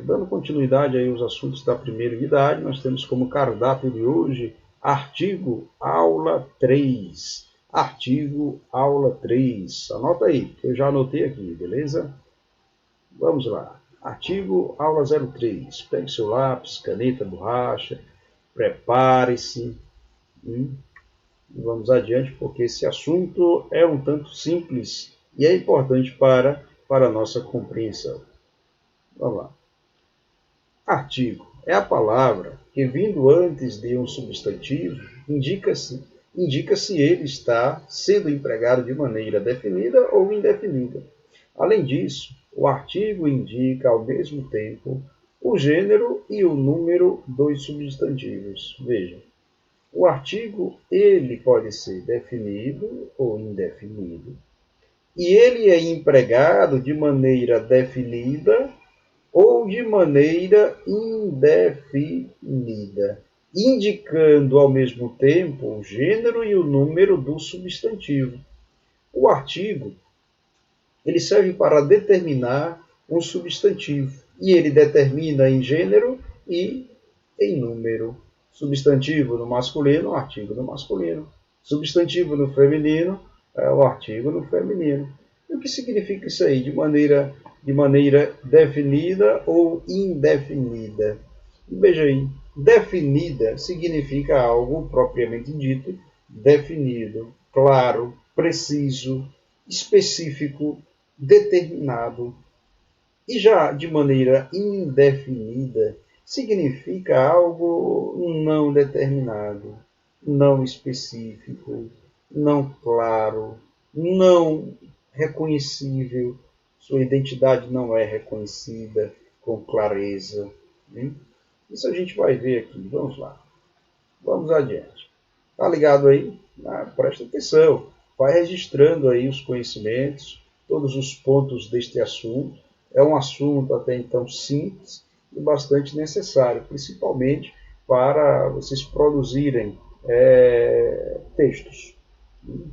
dando continuidade aí aos assuntos da primeira unidade, nós temos como cardápio de hoje artigo aula 3. Artigo aula 3. Anota aí, que eu já anotei aqui, beleza? Vamos lá. Artigo aula 03. Pegue seu lápis, caneta, borracha, prepare-se. Vamos adiante, porque esse assunto é um tanto simples e é importante para a nossa compreensão. Vamos lá. Artigo é a palavra que, vindo antes de um substantivo, indica se ele está sendo empregado de maneira definida ou indefinida. Além disso, o artigo indica ao mesmo tempo o gênero e o número dos substantivos. Veja, o artigo ele pode ser definido ou indefinido, e ele é empregado de maneira definida ou de maneira indefinida, indicando ao mesmo tempo o gênero e o número do substantivo. O artigo ele serve para determinar um substantivo, e ele determina em gênero e em número. Substantivo no masculino, artigo no masculino. Substantivo no feminino, o artigo no feminino. E o que significa isso aí? De maneira definida ou indefinida? Veja aí, definida significa algo propriamente dito, definido, claro, preciso, específico, determinado. E já de maneira indefinida significa algo não determinado, não específico, não claro, não reconhecível. Sua identidade não é reconhecida com clareza. Isso a gente vai ver aqui. Vamos lá. Vamos adiante. Tá ligado aí? Presta atenção. Vai registrando aí os conhecimentos, todos os pontos deste assunto. É um assunto até então simples e bastante necessário, principalmente para vocês produzirem textos,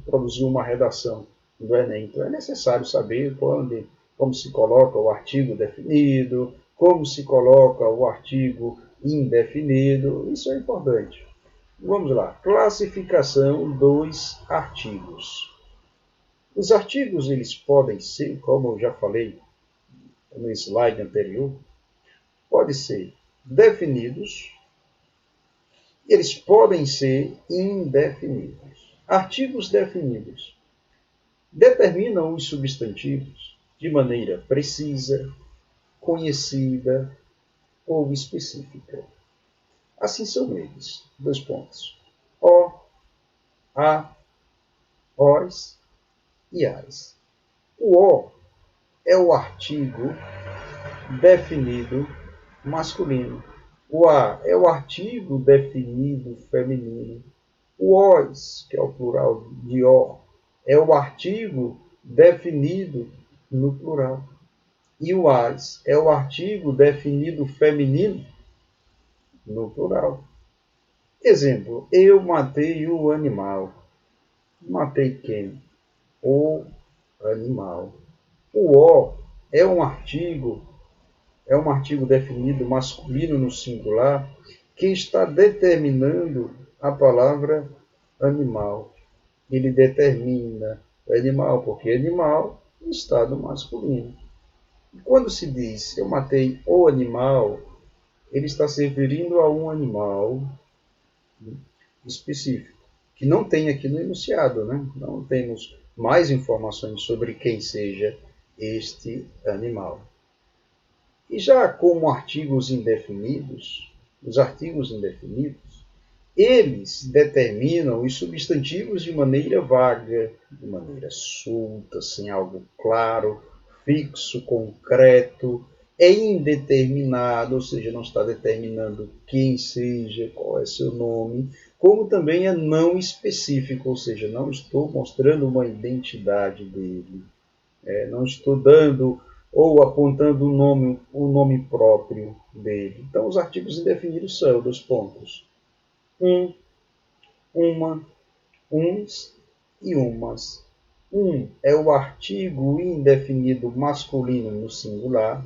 produzir uma redação do Enem. Então é necessário saber como se coloca o artigo definido, como se coloca o artigo indefinido. Isso é importante. Vamos lá. Classificação dos artigos. Os artigos eles podem ser, como eu já falei no slide anterior, podem ser definidos, eles podem ser indefinidos. Artigos definidos determinam os substantivos de maneira precisa, conhecida ou específica. Assim são eles. 2 pontos. O, a, os e as. O O é o artigo definido masculino. O A é o artigo definido feminino. O OS, que é o plural de O, é o artigo definido no plural. E o AS é o artigo definido feminino no plural. Exemplo, eu matei o animal. Matei quem? O animal. O O é um artigo definido masculino no singular que está determinando a palavra animal. Ele determina o animal, porque animal é um estado masculino. E quando se diz eu matei o animal, ele está se referindo a um animal específico, que não tem aqui no enunciado, né? Não temos mais informações sobre quem seja este animal. E já como artigos indefinidos, os artigos indefinidos, eles determinam os substantivos de maneira vaga, de maneira solta, sem algo claro, fixo, concreto, é indeterminado, ou seja, não está determinando quem seja, qual é seu nome, como também é não específico, ou seja, não estou mostrando uma identidade dele, não estou dando ou apontando o nome próprio dele. Então, os artigos indefinidos são 2 pontos. Uma, uns e umas. É o artigo indefinido masculino no singular.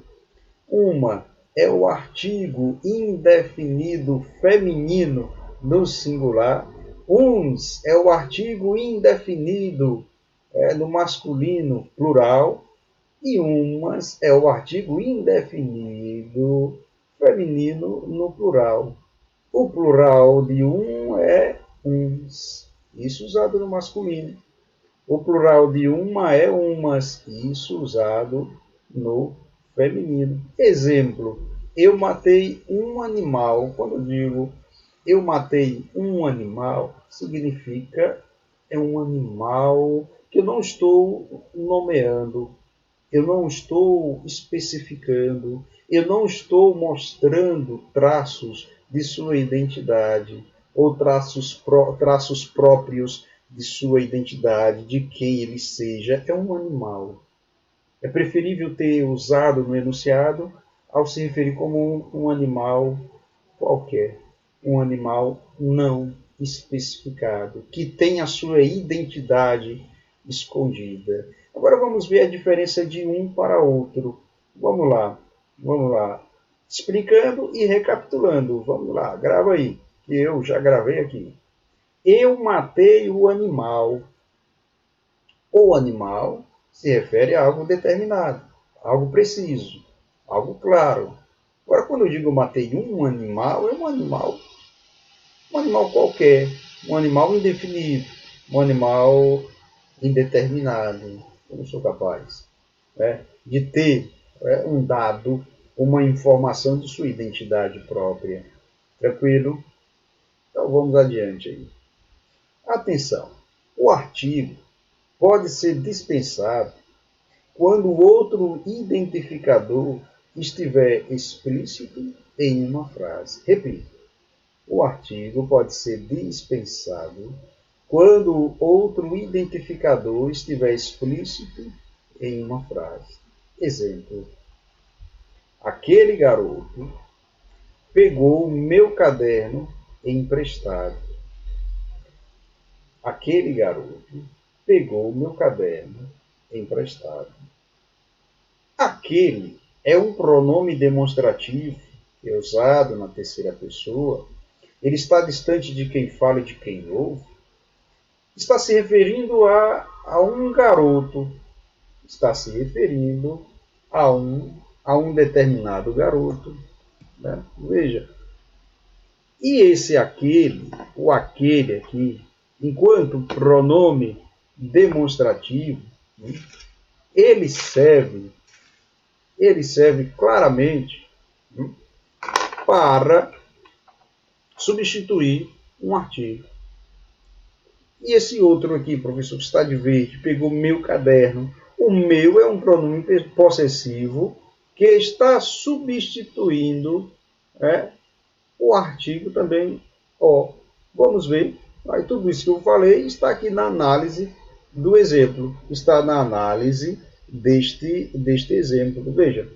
Uma é o artigo indefinido feminino no singular. Uns é o artigo indefinido no masculino plural. E umas é o artigo indefinido feminino no plural. O plural de um é uns, isso usado no masculino. O plural de uma é umas, isso usado no feminino. Exemplo, eu matei um animal. Quando eu digo eu matei um animal, significa é um animal que eu não estou nomeando, eu não estou especificando, eu não estou mostrando traços de sua identidade ou traços próprios de sua identidade, de quem ele seja. É um animal. É preferível ter usado no enunciado ao se referir como um animal qualquer, um animal não especificado, que tem a sua identidade escondida. Agora vamos ver a diferença de um para outro. Vamos lá. Explicando e recapitulando. Vamos lá, grava aí, que eu já gravei aqui. Eu matei o animal. O animal se refere a algo determinado, algo preciso, algo claro. Agora, quando eu digo matei um animal, é um animal qualquer, um animal indefinido, um animal indeterminado. Eu não sou capaz de ter um dado, uma informação de sua identidade própria. Tranquilo? Então vamos adiante aí. Atenção, o artigo pode ser dispensado quando o outro identificador estiver explícito em uma frase. Repito, o artigo pode ser dispensado quando outro identificador estiver explícito em uma frase. Exemplo, aquele garoto pegou o meu caderno emprestado. Aquele garoto pegou o meu caderno emprestado. Aquele é um pronome demonstrativo que é usado na terceira pessoa. Ele está distante de quem fala e de quem ouve. Está se referindo a um garoto. Está se referindo a um determinado garoto. Né? Veja. E esse aquele, o aquele aqui, enquanto pronome demonstrativo, ele serve claramente para substituir um artigo. E esse outro aqui, professor, que está de verde, pegou meu caderno. O meu é um pronome possessivo que está substituindo o artigo também o. Vamos ver. Aí tudo isso que eu falei está aqui na análise do exemplo. Está na análise deste exemplo. Veja,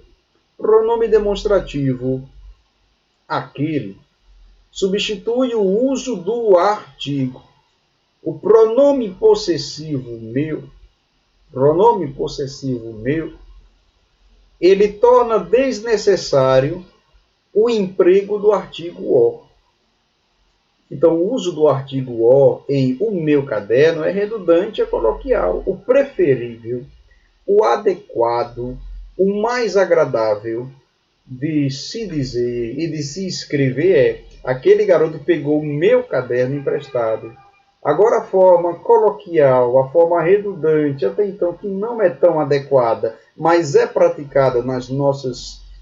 pronome demonstrativo, aquele, substitui o uso do artigo. O pronome possessivo meu, ele torna desnecessário o emprego do artigo o. Então, o uso do artigo o em o meu caderno é redundante, é coloquial. O preferível, o adequado, o mais agradável de se dizer e de se escrever é: aquele garoto pegou o meu caderno emprestado. Agora, a forma coloquial, a forma redundante, até então que não é tão adequada, mas é praticada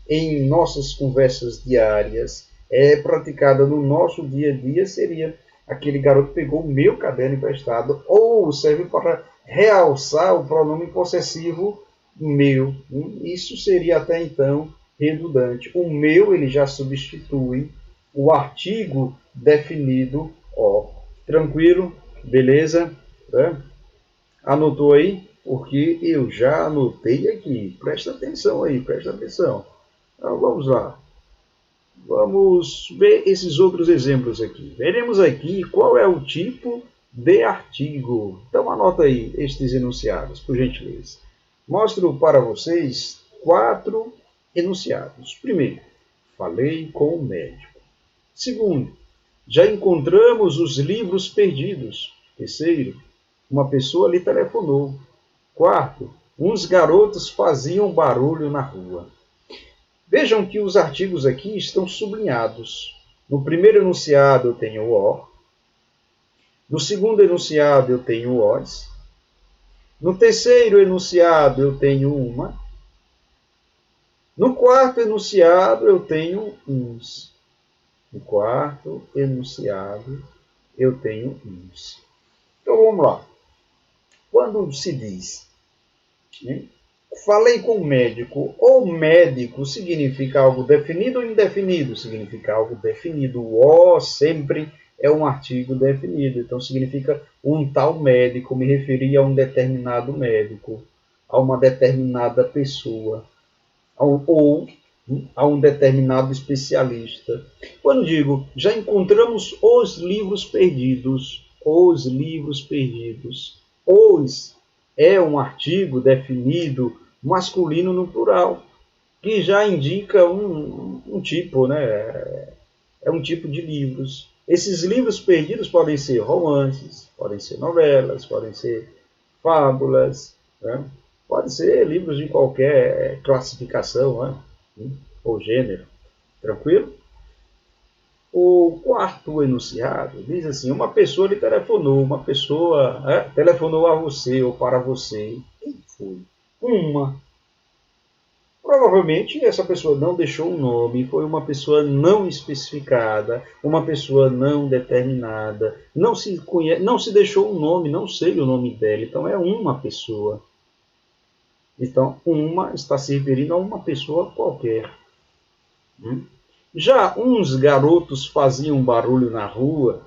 em nossas conversas diárias, é praticada no nosso dia a dia, seria: aquele garoto pegou o meu caderno emprestado, ou serve para realçar o pronome possessivo meu. Isso seria até então redundante. O meu ele já substitui o artigo definido o. Tranquilo? Beleza? Anotou aí? Porque eu já anotei aqui. Presta atenção aí, presta atenção. Então, vamos lá. Vamos ver esses outros exemplos aqui. Veremos aqui qual é o tipo de artigo. Então anota aí estes enunciados, por gentileza. Mostro para vocês 4 enunciados. Primeiro, falei com o médico. Segundo, já encontramos os livros perdidos. Terceiro, uma pessoa lhe telefonou. Quarto, uns garotos faziam barulho na rua. Vejam que os artigos aqui estão sublinhados. No primeiro enunciado eu tenho o. No segundo enunciado eu tenho os. No terceiro enunciado eu tenho uma. No quarto enunciado eu tenho uns. No quarto enunciado eu tenho uns. Então vamos lá. Quando se diz, né, falei com o médico, ou médico significa algo definido ou indefinido? Significa algo definido. O sempre é um artigo definido. Então significa um tal médico, me referi a um determinado médico, a uma determinada pessoa, ou a um determinado especialista. Quando digo, já encontramos os livros perdidos, os livros perdidos. Os é um artigo definido masculino no plural, que já indica um tipo, né? É um tipo de livros. Esses livros perdidos podem ser romances, podem ser novelas, podem ser fábulas, né? Pode ser livros de qualquer classificação, né? Ou gênero. Tranquilo? O quarto enunciado diz assim, uma pessoa lhe telefonou, uma pessoa telefonou a você ou para você. Quem foi? Uma. Provavelmente essa pessoa não deixou um nome, foi uma pessoa não especificada, uma pessoa não determinada, não se conhece, não se deixou um nome, não sei o nome dela, então é uma pessoa. Então, uma está se referindo a uma pessoa qualquer. Já uns garotos faziam barulho na rua.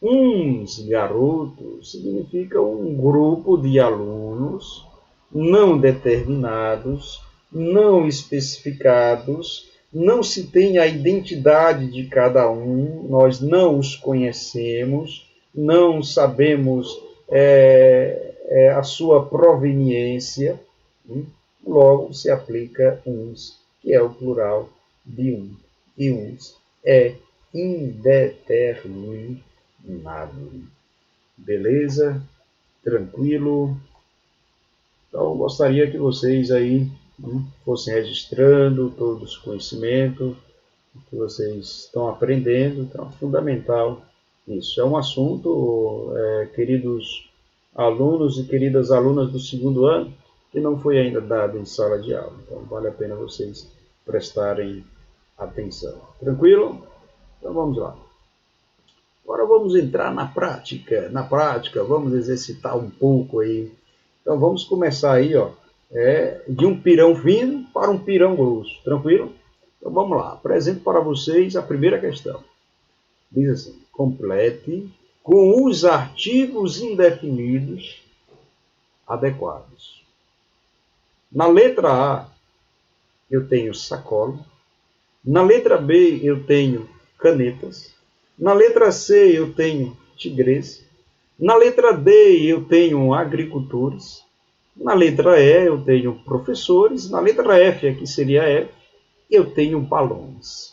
Uns garotos significa um grupo de alunos não determinados, não especificados, não se tem a identidade de cada um, nós não os conhecemos, não sabemos a sua proveniência, logo se aplica uns, que é o plural de um, e uns é indeterminado. Beleza? Tranquilo? Então, eu gostaria que vocês aí fossem registrando todos os conhecimentos que vocês estão aprendendo. Então, é fundamental isso. É um assunto, queridos alunos e queridas alunas do segundo ano, que não foi ainda dado em sala de aula. Então, vale a pena vocês prestarem atenção. Tranquilo? Então, vamos lá. Agora vamos entrar na prática. Na prática, vamos exercitar um pouco aí. Então, vamos começar aí, ó, de um pirão fino para um pirão grosso. Tranquilo? Então, vamos lá. Apresento para vocês a primeira questão. Diz assim, complete com os artigos indefinidos adequados. Na letra A, eu tenho sacola. Na letra B, eu tenho canetas. Na letra C, eu tenho tigres. Na letra D, eu tenho agricultores. Na letra E, eu tenho professores. Na letra F, aqui seria F, eu tenho balões.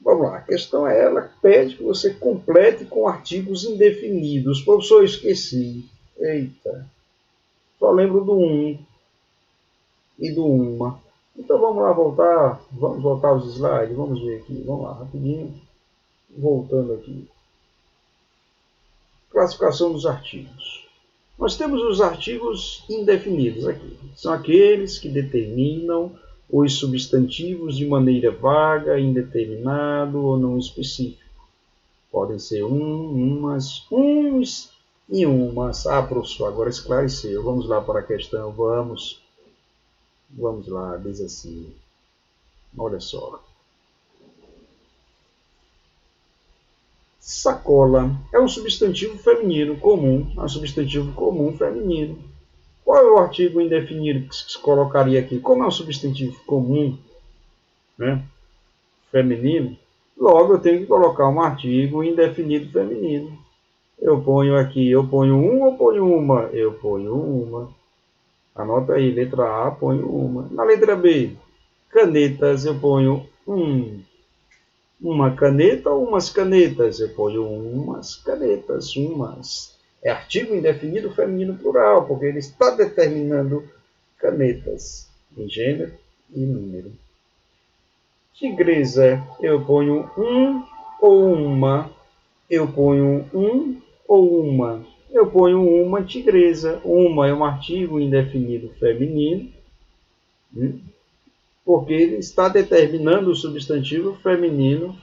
Vamos lá, a questão é ela pede que você complete com artigos indefinidos. Professor, eu esqueci. Eita, só lembro do um e do uma. Então vamos lá vamos voltar aos slides, vamos ver aqui, vamos lá, rapidinho, voltando aqui. Classificação dos artigos. Nós temos os artigos indefinidos aqui, são aqueles que determinam os substantivos de maneira vaga, indeterminado ou não específico. Podem ser umas, uns e umas. Ah, professor, agora esclareceu. Vamos lá para a questão, vamos lá, diz assim, olha só. Sacola é um substantivo feminino comum, é um substantivo comum feminino. Qual é o artigo indefinido que se colocaria aqui? Como é um substantivo comum, né, feminino, logo eu tenho que colocar um artigo indefinido feminino. Eu ponho aqui, eu ponho um ou ponho uma? Eu ponho uma. Anota aí, letra A, ponho uma. Na letra B, canetas, eu ponho uma caneta ou umas canetas? Eu ponho umas canetas, umas. É artigo indefinido feminino plural, porque ele está determinando canetas em gênero e número. Tigresa, eu ponho um ou uma. Eu ponho um ou uma. Eu ponho uma tigresa. Uma é um artigo indefinido feminino, porque ele está determinando o substantivo feminino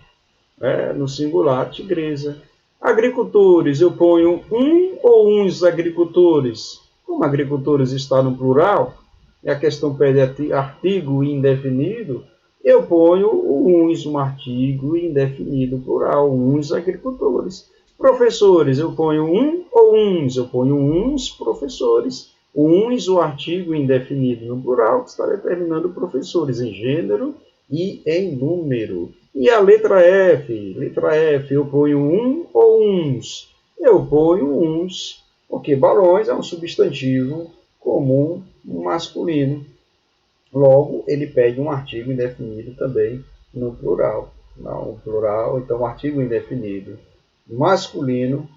no singular, tigresa. Agricultores, eu ponho um ou uns agricultores. Como agricultores está no plural, e a questão pede artigo indefinido, eu ponho o uns, um artigo indefinido plural, uns agricultores. Professores, eu ponho um ou uns, eu ponho uns professores. Uns, o artigo indefinido no plural, que está determinando professores em gênero e em número. E a letra F, eu ponho um ou uns? Eu ponho uns, porque balões é um substantivo comum masculino. Logo, ele pede um artigo indefinido também no plural. Não, plural, então um artigo indefinido masculino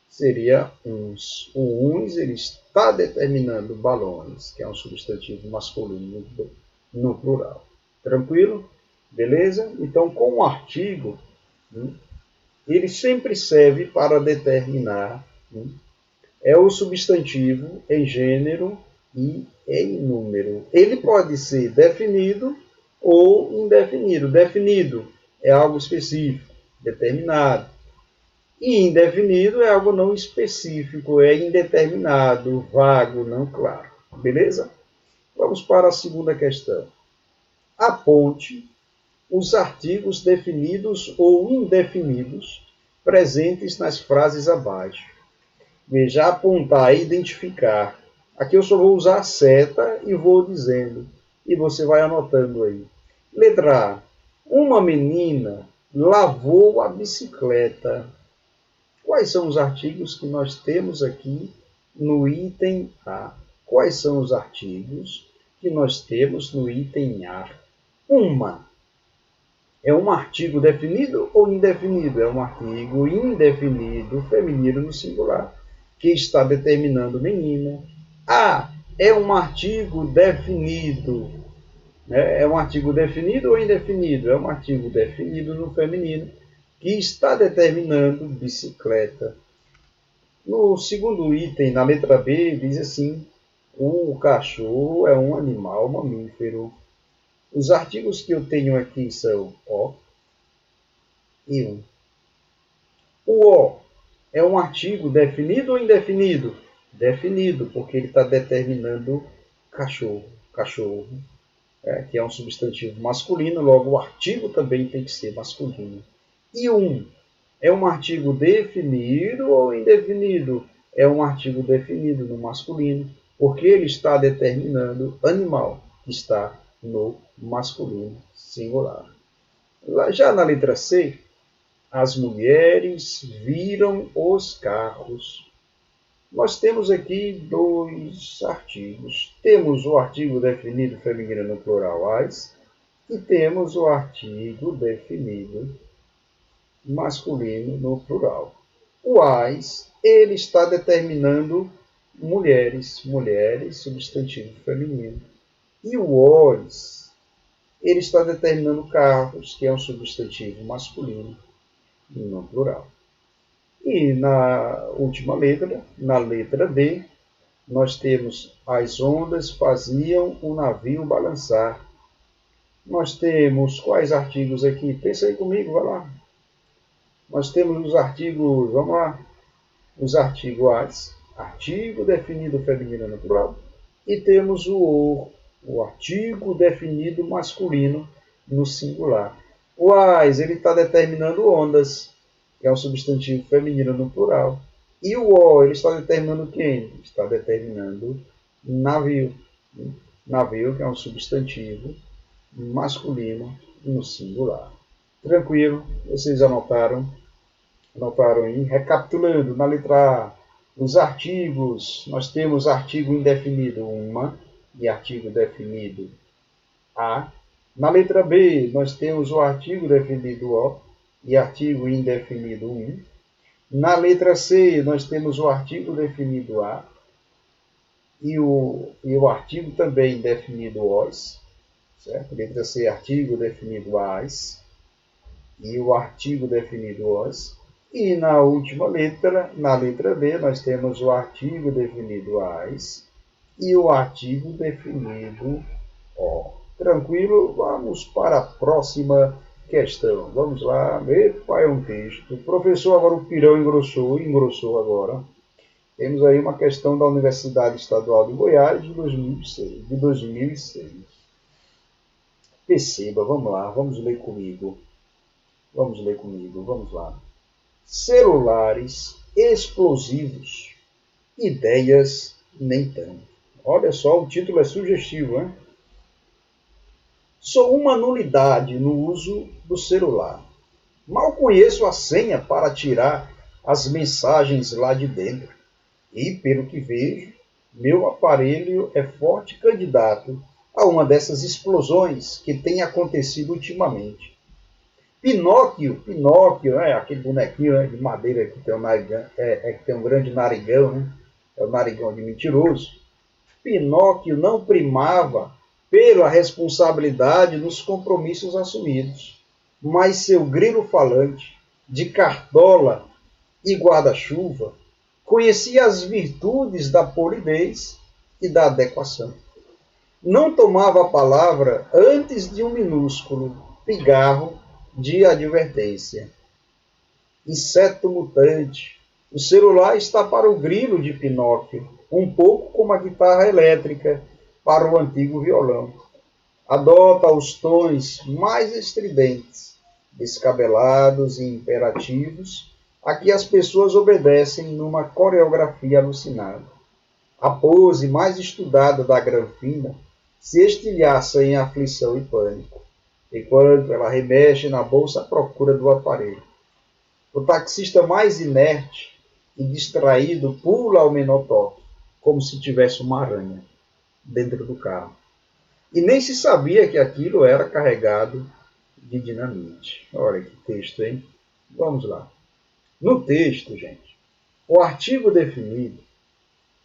seria uns. O uns ele está determinando balões, que é um substantivo masculino no plural. Tranquilo? Beleza? Então, com o artigo, ele sempre serve para determinar o substantivo em gênero e em número. Ele pode ser definido ou indefinido. Definido é algo específico, determinado. E indefinido é algo não específico, é indeterminado, vago, não claro. Beleza? Vamos para a segunda questão. Aponte os artigos definidos ou indefinidos presentes nas frases abaixo. Veja, apontar e identificar. Aqui eu só vou usar a seta e vou dizendo. E você vai anotando aí. Letra A. Uma menina lavou a bicicleta. Quais são os artigos que nós temos aqui no item A? Quais são os artigos que nós temos no item A? Uma. É um artigo definido ou indefinido? É um artigo indefinido, feminino no singular, que está determinando menina. A. É um artigo definido. É um artigo definido ou indefinido? É um artigo definido no feminino, que está determinando bicicleta. No segundo item, na letra B, diz assim: o cachorro é um animal mamífero. Os artigos que eu tenho aqui são o e um. O O é um artigo definido ou indefinido? Definido, porque ele está determinando cachorro. Cachorro, que é um substantivo masculino, logo o artigo também tem que ser masculino. E um é um artigo definido ou indefinido? É um artigo definido no masculino, porque ele está determinando animal, que está no masculino singular. Já na letra C, as mulheres viram os carros. Nós temos aqui dois artigos. Temos o artigo definido feminino no plural as e temos o artigo definido masculino no plural. O as, ele está determinando mulheres, substantivo feminino. E o os, ele está determinando carros, que é um substantivo masculino no plural. E na última letra, na letra D, nós temos as ondas faziam o navio balançar. Nós temos quais artigos aqui? Pensa aí comigo, vai lá. Nós temos os artigos, vamos lá, os artigos as, artigo definido feminino no plural, e temos o artigo definido masculino no singular. O as, ele está determinando ondas, que é um substantivo feminino no plural. E o O, ele está determinando quem? Está determinando navio. Navio, que é um substantivo masculino no singular. Tranquilo? Vocês anotaram? Anotaram aí? Recapitulando, na letra A, os artigos, nós temos artigo indefinido uma e artigo definido a. Na letra B, nós temos o artigo definido O e artigo indefinido um. Na letra C, nós temos o artigo definido A e o artigo também definido OS. Certo? Letra C, artigo definido AS e o artigo definido OS. E na última letra, na letra D, nós temos o artigo definido AS e o artigo definido O. Tranquilo? Vamos para a próxima questão. Vamos lá. Epa, é um texto. Professor, agora o pirão engrossou agora. Temos aí uma questão da Universidade Estadual de Goiás de 2006. Perceba, vamos lá, vamos ler comigo. Vamos lá. Celulares explosivos, ideias nem tanto. Olha só, o título é sugestivo, hein? Sou uma nulidade no uso do celular. Mal conheço a senha para tirar as mensagens lá de dentro. E, pelo que vejo, meu aparelho é forte candidato a uma dessas explosões que tem acontecido ultimamente. Pinóquio, aquele bonequinho de madeira que tem um narigão, que tem um grande narigão, né? É o narigão de mentiroso. Pinóquio não primava pela responsabilidade nos compromissos assumidos, mas seu grilo falante, de cartola e guarda-chuva, conhecia as virtudes da polidez e da adequação. Não tomava a palavra antes de um minúsculo pigarro de advertência. Inseto mutante. O celular está para o grilo de Pinóquio, um pouco como a guitarra elétrica para o antigo violão. Adota os tons mais estridentes, descabelados e imperativos, a que as pessoas obedecem numa coreografia alucinada. A pose mais estudada da granfina se estilhaça em aflição e pânico, enquanto ela remexe na bolsa à procura do aparelho. O taxista mais inerte e distraído pula ao menor toque, como se tivesse uma aranha dentro do carro. E nem se sabia que aquilo era carregado de dinamite. Olha que texto, hein? Vamos lá. No texto, gente, o artigo definido,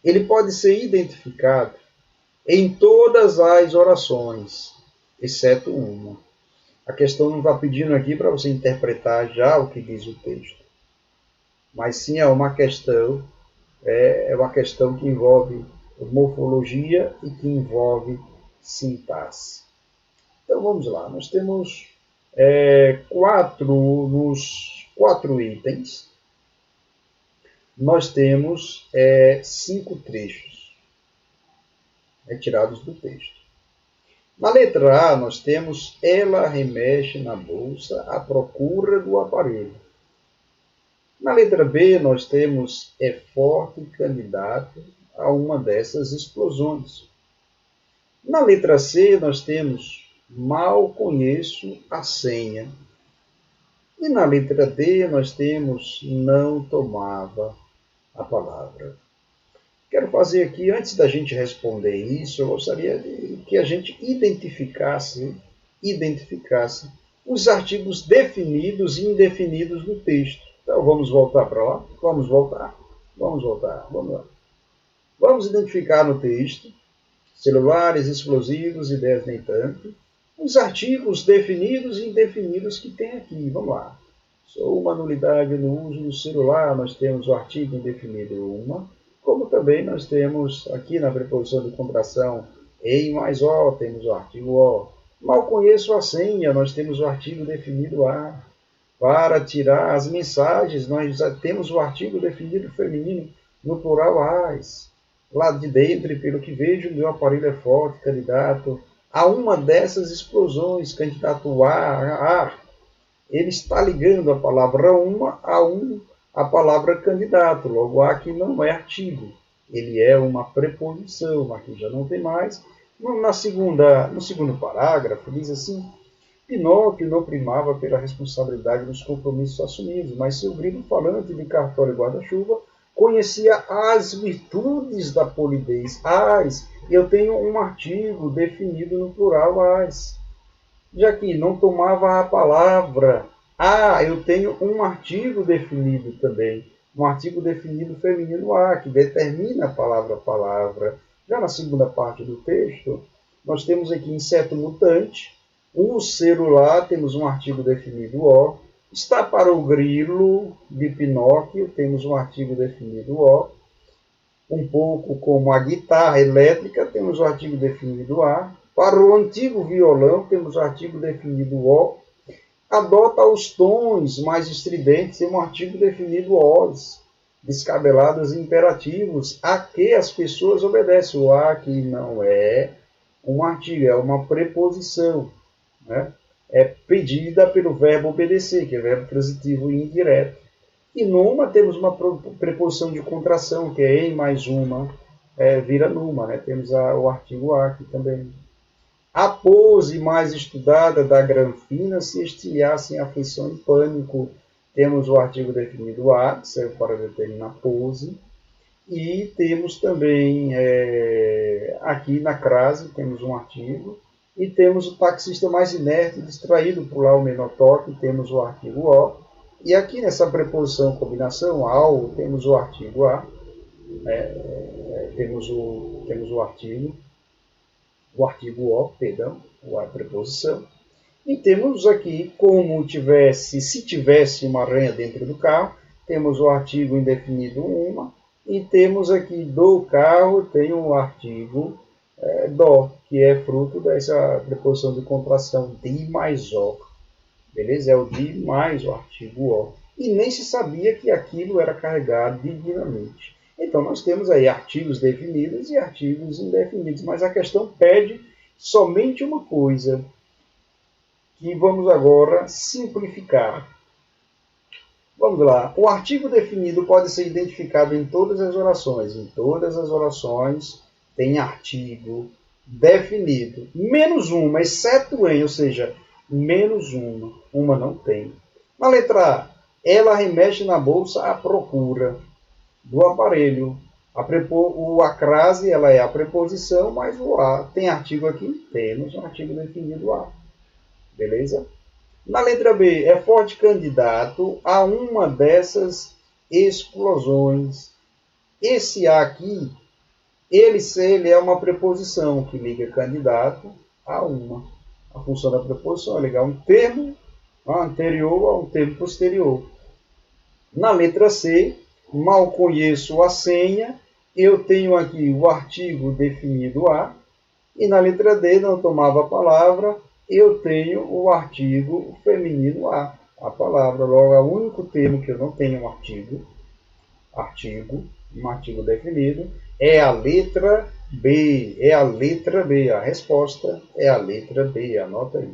ele pode ser identificado em todas as orações, exceto uma. A questão não está pedindo aqui para você interpretar já o que diz o texto, mas sim é uma questão que envolve morfologia e que envolve sintaxe. Então vamos lá, nós temos quatro itens, nós temos 5 trechos retirados do texto. Na letra A, nós temos ela remexe na bolsa à procura do aparelho. Na letra B, nós temos é forte candidato a uma dessas explosões. Na letra C, nós temos mal conheço a senha. E na letra D, nós temos não tomava a palavra. Quero fazer aqui, antes da gente responder isso, eu gostaria que a gente identificasse os artigos definidos e indefinidos do texto. Então, vamos voltar para lá? Vamos voltar. Vamos lá. Vamos identificar no texto celulares explosivos, ideias nem tanto, os artigos definidos e indefinidos que tem aqui. Vamos lá. Sou uma nulidade no uso do celular, nós temos o artigo indefinido uma, como também nós temos aqui na preposição de contração em mais o, temos o artigo o. Mal conheço a senha, nós temos o artigo definido a. Para tirar as mensagens, nós já temos o artigo definido feminino no plural as. Lá de dentro, pelo que vejo, meu aparelho é forte, candidato a uma dessas explosões, candidato a. Ele está ligando a palavra uma a palavra candidato. Logo, a aqui não é artigo. Ele é uma preposição. Aqui já não tem mais. No segundo parágrafo, diz assim: Pinóquio não primava pela responsabilidade dos compromissos assumidos, mas seu grilo falante de cartola e guarda-chuva conhecia as virtudes da polidez. Eu tenho um artigo definido no plural as. já que não tomava a palavra a, eu tenho um artigo definido também, um artigo definido feminino a, que determina a palavra. Já na segunda parte do texto, nós temos aqui inseto mutante, o celular, temos um artigo definido o, está para o grilo de Pinóquio, temos um artigo definido o, um pouco como a guitarra elétrica, temos o artigo definido a, para o antigo violão, temos o artigo definido o, adota os tons mais estridentes, tem um artigo definido os, descabelados e imperativos, a que as pessoas obedecem. O a que não é um artigo, é uma preposição, né? É pedida pelo verbo obedecer, que é verbo transitivo e indireto. E numa temos uma preposição de contração, que é em mais uma, vira numa, né? Temos o artigo a aqui também. A pose mais estudada da granfina se estilhasse em aflição e pânico. Temos o artigo definido a, que serve para determinar pose. E temos também, aqui na crase, temos um artigo. E temos o taxista mais inerte, distraído por lá o menor toque, temos o artigo o. E aqui nessa preposição combinação, ao, temos o artigo a, temos o artigo o, perdão, a preposição. E temos aqui, como se tivesse uma aranha dentro do carro, temos o artigo indefinido uma, e temos aqui do carro, tem o artigo do, que é fruto dessa preposição de contração, de mais o. Beleza? É o de mais o artigo o. E nem se sabia que aquilo era carregado dignamente. Então, nós temos aí artigos definidos e artigos indefinidos, mas a questão pede somente uma coisa, que vamos agora simplificar. Vamos lá. O artigo definido pode ser identificado em todas as orações. Em todas as orações tem artigo definido. Menos uma, exceto em, ou seja, menos uma. Uma não tem. Na letra A, ela remexe na bolsa à procura do aparelho. A crase ela é a preposição, mas o a tem artigo aqui? Temos um artigo definido a. Beleza? Na letra B, é forte candidato a uma dessas explosões. Esse a aqui, ele é uma preposição que liga candidato a uma. A função da preposição é ligar um termo anterior a um termo posterior. Na letra C, mal conheço a senha, eu tenho aqui o artigo definido a, e na letra D, não tomava a palavra, eu tenho o artigo feminino a palavra. Logo, é o único termo que eu não tenho um artigo definido, é a letra B. A resposta é a letra B, anota aí.